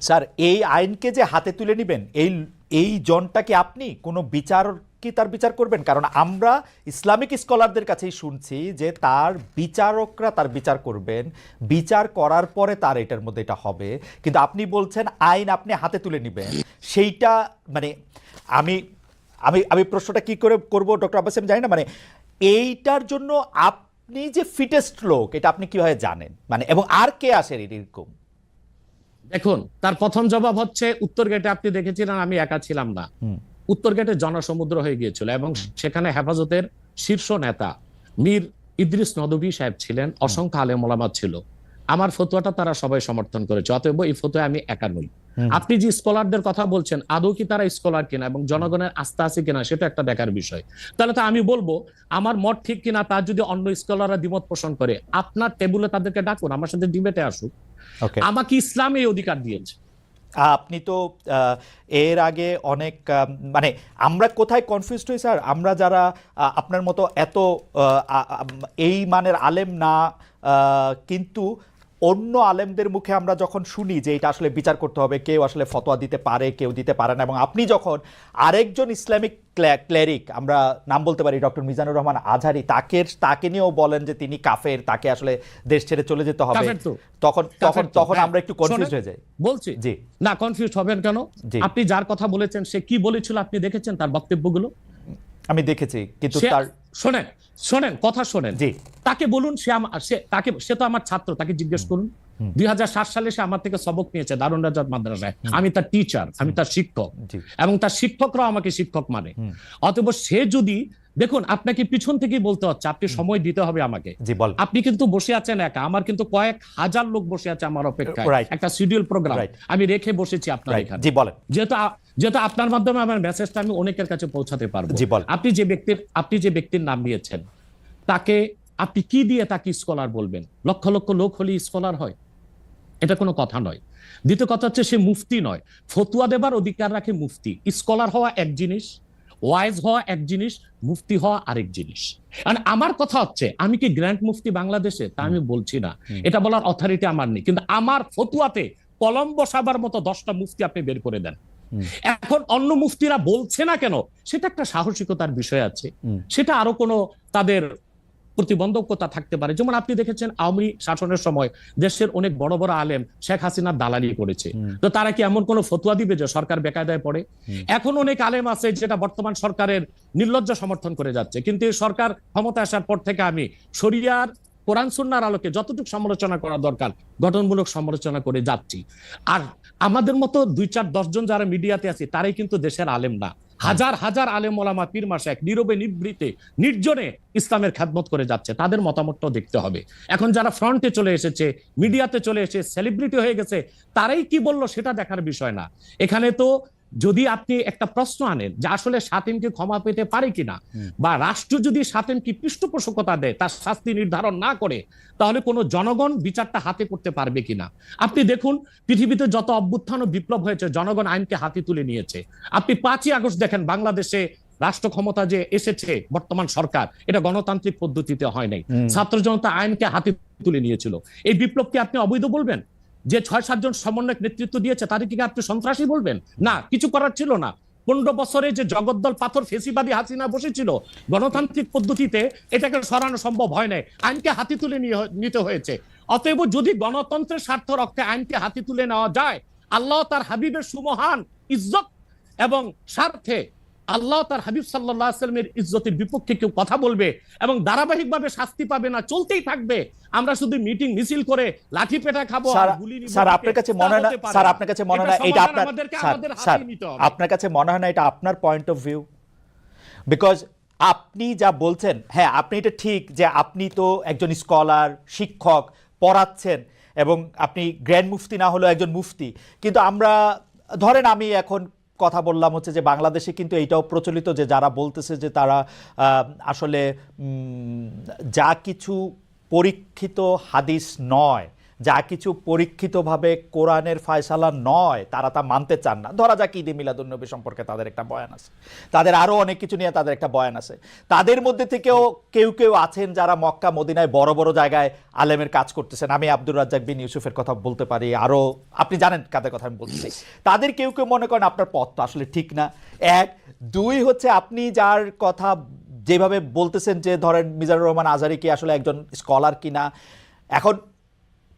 Sir, এই আইনকে যে হাতে তুলে নেবেন, এই জনটা কি আপনি কোনো বিচার কি তার বিচার করবেন? কারণ আমরা ইসলামিক স্কলারদের কাছেই শুনছি যে তার বিচারকরা তার বিচার করবেন, বিচার করার পরে তার এটার মধ্যে এটা হবে। কিন্তু আপনি বলছেন আইন আপনি হাতে তুলে নেবেন, সেইটা মানে আমি আমি আমি প্রশ্নটা কি করে করব ডক্টর আব্বাস, আমি জানি না। মানে এইটার জন্য আপনি যে ফিটেস্ট লোক, এটা আপনি কিভাবে জানেন? মানে এবং আর কে আসে এরকম? দেখুন, তার প্রথম জবাব হচ্ছে উত্তর গেটে আপনি দেখেছিলেন আমি একা ছিলাম না। উত্তর গেটে জনসমুদ্র হয়ে গিয়েছিল এবং সেখানে হেফাজতের শীর্ষ নেতা মীর ইদ্রিস নদভী সাহেব ছিলেন, অসংখ্য আলেম ওলামা ছিল। আমার ফতোয়াটা তারা সবাই সমর্থন করেছে, অতএব এই ফতোয়া আমি একা নই। আপনি যে স্কলারদের কথা বলছেন, আদৌ কি তারা স্কলার কিনা এবং জনগণের আস্থা আছে কিনা সেটা একটা দেখার বিষয়। তাহলে তো আমি বলবো আমার মত ঠিক কিনা তার যদি অন্য স্কলাররা দ্বিমত পোষণ করে, আপনার টেবিলে তাদেরকে ডাকুন, আমার সাথে ডিবেটে আসুক। আমাকে ইসলাম এই অধিকার দিয়েছে। আপনি তো এর আগে অনেক মানে আমরা কোথায় কনফিউজড হই স্যার, আমরা যারা আপনার মতো এত এই মানের আলেম না, কিন্তু অন্য আলেমদের মুখে আমরা যখন শুনি যে এটা আসলে বিচার করতে হবে, কেউ আসলে ফতোয়া দিতে পারে, কেউ দিতে পারে না, এবং আপনি যখন আরেকজন ইসলামিক ক্লেরিক, আমরা নাম বলতে পারি ডক্টর মিজানুর রহমান আজহারি, তাকে নিয়েও বলেন যে তিনি কাফের, তাকে আসলে দেশ ছেড়ে চলে যেতে হবে, তখন তখন তখন আমরা একটু কনফিউজ হয়ে যাই। বলছি জি না, কনফিউজ হবেন কেন? আপনি যার কথা বলেছেন সে কি বলেছিল আপনি দেখেছেন তার বক্তব্যগুলো? আমি দেখেছি, কিন্তু তার শোনেন শোনেন কথা শোনেন। জি, তাকে বলুন, সে তো আমার ছাত্র, তাকে জিজ্ঞেস করুন। 2007 সালে সে আমার থেকে সবক নিয়েছে দারুন রাজাত মাদ্রাসায়। আমি তার টিচার, আমি তার শিক্ষক, এবং তার শিক্ষকরাও আমাকে শিক্ষক মানে। অতএব সে যদি, দেখুন আপনাকে পিছন থেকেই বলতে হচ্ছে, আপনি সময় দিতে হবে আমাকে। আপনি কিন্তু বসে আছেন একা, আমার কিন্তু কয়েক হাজার লোক বসে আছে আমার অপেক্ষায়, একটা শিডিউল প্রোগ্রাম আমি রেখে বসেছি আপনার এখানে। যেহেতু আপনার মাধ্যমে আমার মেসেজটা আমি অনেকের কাছে পৌঁছাতে পারবো। আপনি যে ব্যক্তির নাম নিয়েছেন, তাকে আপনি কি দিয়ে তাকে স্কলার বলবেন? লক্ষ লক্ষ লোক হলে স্কলার হয়? এটা কোনো কথা নয়। দ্বিতীয় কথা হচ্ছে সে মুফতি নয়, ফতুয়া দেবার অধিকার রাখে মুফতি। স্কলার হওয়া এক জিনিস, ওয়াইজ হওয়া এক জিনিস, মুফতি হওয়া আরেক জিনিস। আমার কথা হচ্ছে আমি কি গ্র্যান্ড মুফতি বাংলাদেশে তা আমি বলছি না, এটা বলার অথরিটি আমার নেই, কিন্তু আমার ফতুয়াতে কলম বসাবার মতো 10টা মুফতি আপনি বের করে দেন। এখন অন্য মুফতিরা বলছে না কেন, সেটা একটা সাহসিকতার বিষয় আছে, সেটা আরো কোনো তাদের প্রতিবন্ধকতা থাকতে পারে। যেমন আপনি দেখেছেন আওয়ামী শাসনের সময় দেশের অনেক বড় বড় আলেম শেখ হাসিনার দালালি করেছে, তো তারা কি এমন কোন ফতোয়া দিবে যে সরকার বেকায়দায় পড়ে? এখন অনেক আলেম আছে যেটা বর্তমান সরকারের নির্লজ্জ সমর্থন করে যাচ্ছে, কিন্তু এই সরকার ক্ষমতা আসার পর থেকে আমি শরিয়ার কোরআন সুন্নাহর আলোকে যতটুকু সমালোচনা করা দরকার গঠনমূলক সমালোচনা করে যাচ্ছি। আর আমাদের মতো 2-4-10 জন যারা মিডিয়াতে আছে তারাই কিন্তু দেশের আলেম না, হাজার হাজার আলেম ওলামা পীর মাশায়েখ নীরবে নিভৃতে নির্জনে ইসলামের খেদমত করে যাচ্ছে, তাদের মতামতটাও দেখতে হবে। এখন যারা ফ্রন্টে চলে এসেছে, মিডিয়াতে চলে এসে সেলিব্রিটি হয়ে গেছে, তারাই কি বললো সেটা দেখার বিষয় না। এখানে তো যদি আপনি একটা প্রশ্ন আনেন যে আসলে শাতিমকে ক্ষমা পেতে পারে কিনা, বা রাষ্ট্র যদি শাতিমকে পৃষ্ঠপোষকতা দেয়, তার শাস্তি নির্ধারণ না করে, তাহলে কোনো জনগণ বিচারটা হাতে করতে পারবে কিনা? আপনি দেখুন পৃথিবীতে যত অভ্যুত্থান ও বিপ্লব হয়েছে জনগণ আইনকে হাতে তুলে নিয়েছে। আপনি 5ই আগস্ট দেখেন বাংলাদেশে রাষ্ট্র ক্ষমতা যে এসেছে বর্তমান সরকার, এটা গণতান্ত্রিক পদ্ধতিতে হয় নাই, ছাত্র জনতা আইনকে হাতে তুলে নিয়েছিল। এই বিপ্লবকে আপনি অবৈধ বলবেন? যে 6-7 জন সমন্বয়ক নেতৃত্ব দিয়েছে তাদেরকে আপনি সন্ত্রাসী বলবেন? না, কিছু করার ছিল না। 15 বছরে যে জগদ্দল পাথর ফেসিবাদী হাসিনা বসেছিল, গণতান্ত্রিক পদ্ধতিতে এটাকে সরানো সম্ভব হয় নাই, আইনকে হাতে তুলে নিতে হয়েছে। অতএব যদি গণতন্ত্রের স্বার্থ রক্ষে আইনকে হাতে তুলে নেওয়া যায়, আল্লাহ তার হাবিবের সুমহান ইজ্জত এবং স্বার্থে আল্লাহ তার হাবিব সাল্লাল্লাহু আলাইহি ওয়াসাল্লামের ইজ্জতের বিপক্ষে কেউ কথা বলবে এবং ধারাবাহিকভাবে শাস্তি পাবে না, চলতেই থাকবে, আমরা শুধু মিটিং মিছিল করে লাঠি পেটা খাবো আর গুলি নিব। স্যার আপনার কাছে মনে হয় না, স্যার আপনার কাছে মনে হয় না এটা আপনার, স্যার আপনার কাছে মনে হয় না এটা আপনার পয়েন্ট অফ ভিউ? বিকজ আপনি যা বলছেন, হ্যাঁ আপনি এটা ঠিক যে আপনি তো একজন স্কলার, শিক্ষক, পড়াচ্ছেন, এবং আপনি গ্র্যান্ড মুফতি না হলেও একজন মুফতি, কিন্তু আমরা ধরেন আমি এখন কথা বললাম হচ্ছে যে বাংলাদেশে কিন্তু এইটাও প্রচলিত যে যারা বলতেছে যে তারা আসলে যা কিছু পরীক্ষিত হাদিস নয়, যা কিছু পরীক্ষিতভাবে কোরআনের ফয়সালা নয় তারা তা মানতে চান না। ধরা যাক ঈদে মিলাদুন্নবী সম্পর্কে তাদের একটা বয়ান আছে, তাদের আরও অনেক কিছু নিয়ে তাদের একটা বয়ান আছে। তাদের মধ্যে থেকেও কেউ কেউ আছেন যারা মক্কা মদিনায় বড় বড় জায়গায় আলেমের কাজ করতেছেন। আমি আব্দুর রাজ্জাক বিন ইউসুফের কথা বলতে পারি, আরও আপনি জানেন কাদের কথা আমি বলছি। তাদের কেউ কেউ মনে করেন আপনার পথ তো আসলে ঠিক না। এক, দুই হচ্ছে আপনি যার কথা যেভাবে বলতেছেন যে ধরেন মিজানুর রহমান আজহারী কি আসলে একজন স্কলার কিনা। এখন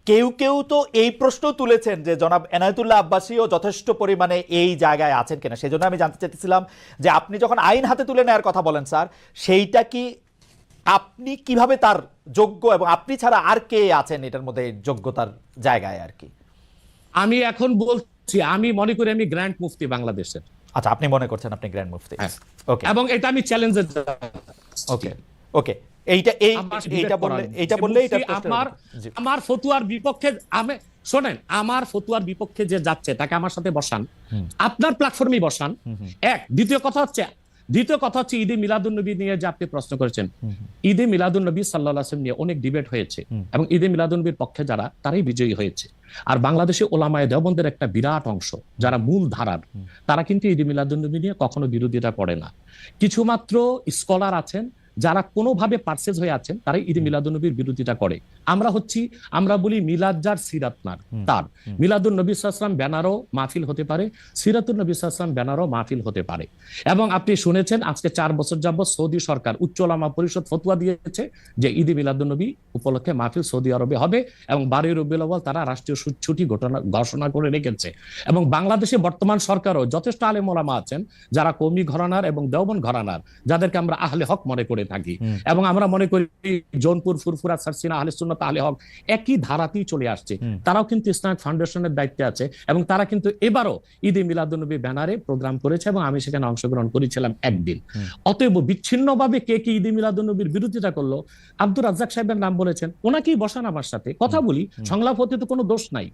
কেউ কেউ তো এই প্রশ্ন তুলেছেন যে জনাব এনায়েতুল্লাহ আব্বাসীও যথেষ্ট পরিমাণে এই জায়গায় আছেন কিনা। সেই জন্য আমি জানতে চাইতেছিলাম যে আপনি যখন আইন হাতে তুলে নেওয়ার কথা বলেন স্যার, সেইটা কি আপনি কিভাবে তার যোগ্য, এবং আপনি ছাড়া আর কে আছেন এটার মধ্যে যোগ্যতার জায়গায় আর কি? আমি এখন বলছি, আমি মনে করি আমি গ্র্যান্ড মুফতি বাংলাদেশের। আচ্ছা, আপনি মনে করছেন আপনি গ্র্যান্ড মুফতি? ওকে, এবং এটা আমি চ্যালেঞ্জে ওকে ওকে এইটা বললে আমার ফতুয়ার বিপক্ষে শোনেন, আমার ফতুয়ার বিপক্ষে যে যাচ্ছে তাকে আমার সাথে বসান, আপনার প্ল্যাটফর্মে বসান। এক, দ্বিতীয় কথা হচ্ছে ঈদে মিলাদুন্নবী নিয়ে যে আপনি প্রশ্ন করেছেন, ঈদে মিলাদুন্নবী সাল্লাল্লাহু আলাইহি ওয়াসাল্লাম নিয়ে অনেক ডিবেট হয়েছে এবং ঈদে মিলাদুন্নবীর পক্ষে যারা, তারাই বিজয়ী হয়েছে। আর বাংলাদেশে ওলামায়ে দেওবন্দের একটা বিরাট অংশ যারা মূল ধারার, তারা কিন্তু ঈদে মিলাদুন্নবী নিয়ে কখনো বিরোধিতা করে না। কিছু মাত্র স্কলার আছেন যারা কোনোভাবে পারসেজ হয়ে আছেন, তারাই ঈদে মিলাদুন্নবীর বিরোধিতা করে। আমরা বলি মিলাদ যার সিরাত নার তার, মিলাদুন নবী সাল্লাল্লাহু আলাইহি ওয়াসাল্লাম ব্যানারও মাহফিল হতে পারে, সিরাতুন নবী সাল্লাল্লাহু আলাইহি ওয়াসাল্লাম ব্যানারও মাহফিল হতে পারে। এবং আপনি শুনেছেন আজকে 4 বছর যাবত সৌদি সরকার উচ্চ ওলামা পরিষদ ফতোয়া দিয়েছে যে ঈদে মিলাদুন্নবী উপলক্ষে মাহফিল সৌদি আরবে হবে এবং 12 রবিউল আউয়াল তারা রাষ্ট্রীয় ছুটি ঘোষণা করে রেখেছে। এবং বাংলাদেশে বর্তমান সরকারও যথেষ্ট আলেম ওলামা আছেন যারা কওমি ঘরানার এবং দেওবন্দ ঘরানার, যাদেরকে আমরা আহলে হক মনে করে থাকি। এবং আমরা মনে করি জৌনপুর, ফুরফুরা, সারসিনা, আহলে সুন্নাত, আহলে হক একই ধারাতেই চলে আসছে। তারাও কিন্তু ইসলামিক ফাউন্ডেশনের দায়িত্বে আছে এবং তারা কিন্তু এবারও ঈদে মিলাদুন্নবী ব্যানারে প্রোগ্রাম করেছে এবং আমি সেখানে অংশগ্রহণ করেছিলাম একদিন। অতএব বিচ্ছিন্নভাবে কে কি ঈদে মিলাদুন্নবীর বিরোধিতা করলো, আব্দুর রাজ্জাক সাহেবের নাম বলেছেন, ওনাকেই বসান আমার সাথে, কথা বলি, সংলাপ হতে তো কোনো দোষ নাই।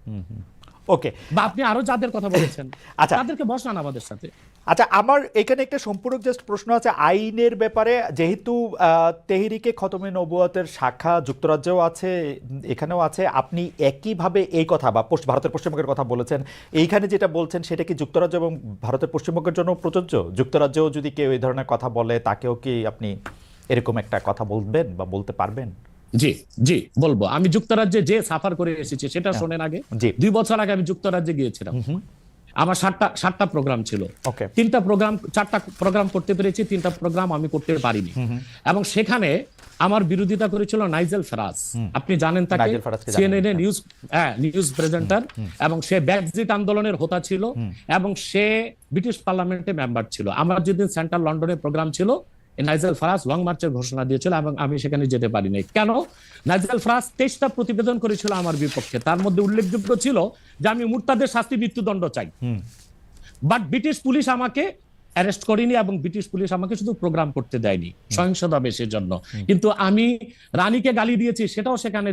ওকে, বা আপনি আরো যাদের কথা বলেছেন আচ্ছা তাদেরকে বসান আমাদের সাথে। আচ্ছা, আমার এখানে একটা সম্পূরক জাস্ট প্রশ্ন আছে আইনের ব্যাপারে। যেহেতু তেহরিকে খতমে নবুয়তের শাখা যুক্তরাজ্যেও আছে, এখানেও আছে, আপনি একইভাবে এই কথা বা ভারতের পশ্চিমবঙ্গের কথা বলেছেন, এইখানে যেটা বলছেন সেটা কি যুক্তরাজ্য এবং ভারতের পশ্চিমবঙ্গের জন্য প্রযোজ্য? যুক্তরাজ্যেও যদি কেউ এই ধরনের কথা বলে তাকেও কি আপনি এরকম একটা কথা বলবেন বা বলতে পারবেন? জি জি বলবো। আমি যুক্তরাজ্যে যে সাফার করে এসেছি সেটা শোনেন আগে। 2 বছর আগে আমি যুক্তরাজ্যে গিয়েছিলাম। আমার 7টা প্রোগ্রাম ছিল। 4টা প্রোগ্রাম করতে পেরেছি, 3টা প্রোগ্রাম আমি করতে পারিনি। এবং সেখানে আমার বিরোধিতা করেছিল নাইজেল ফারাজ। আপনি জানেন তাকে, সিএনএন এ নিউজ প্রেজেন্টার, এবং সে ব্রেক্সিট আন্দোলনের হোতা ছিল এবং সে ব্রিটিশ পার্লামেন্টে মেম্বার ছিল। আমার যেদিন সেন্ট্রাল লন্ডনে প্রোগ্রাম ছিল, নাইজেল ফারাজ লং মার্চের ঘোষণা দিয়েছিল এবং আমি সেখানে যেতে পারিনি। কেন? নাইজেল ফারাজ 23টা প্রতিবেদন করেছিল আমার বিপক্ষে, তার মধ্যে উল্লেখযোগ্য ছিল যে আমি মুরতাদের শাস্তি মৃত্যুদণ্ড চাই। বাট ব্রিটিশ পুলিশ আমাকে অ্যারেস্ট করেনি এবং ব্রিটিশ পুলিশ আমাকে শুধু প্রোগ্রাম করতে দেয়নি সহিংসতা বেশের জন্য। কিন্তু আমি রানীকে গালি দিয়েছি সেটাও সেখানে